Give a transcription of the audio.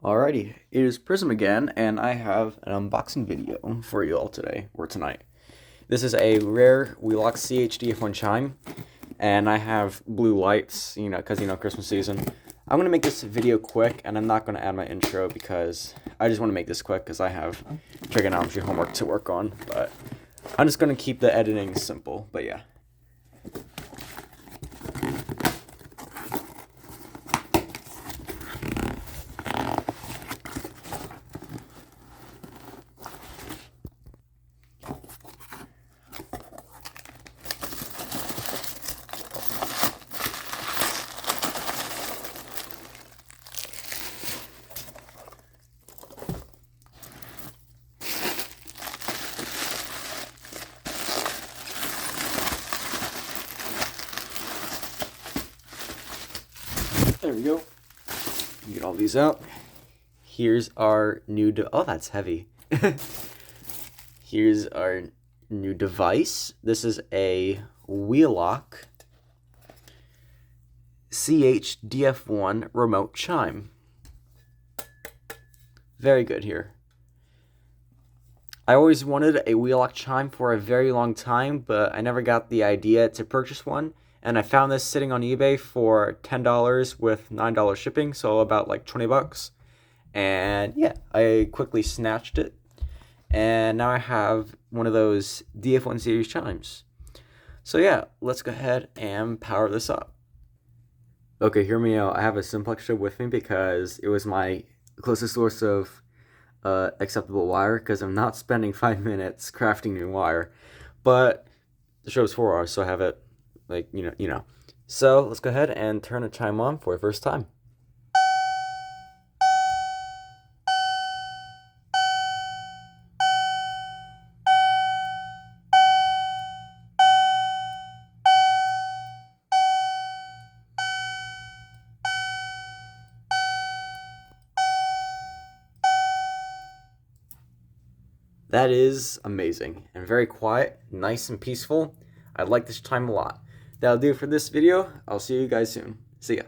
Alrighty, it is Prism again, and I have an unboxing video for you all today, or tonight. This is a rare Wheelock CH-DF1 chime, and I have blue lights, because, Christmas season. I'm going to make this video quick, and I'm not going to add my intro because I just want to make this quick because I have trigonometry homework to work on, but I'm just going to keep the editing simple, but yeah. There we go. Get all these out. Here's our new oh, that's heavy. Here's our new device. This is a Wheelock CH-DF1 remote chime. Very good here. I always wanted a Wheelock chime for a very long time, but I never got the idea to purchase one. And I found this sitting on eBay for $10 with $9 shipping, so about like 20 bucks. And yeah, I quickly snatched it. And now I have one of those DF1 series chimes. So yeah, let's go ahead and power this up. Okay, hear me out. I have a simplex strip with me because it was my closest source of acceptable wire, because I'm not spending 5 minutes crafting new wire. But the show's 4 hours, so I have it. So let's go ahead and turn a chime on for the first time. That is amazing and very quiet, nice and peaceful. I like this chime a lot. That'll do it for this video. I'll see you guys soon. See ya.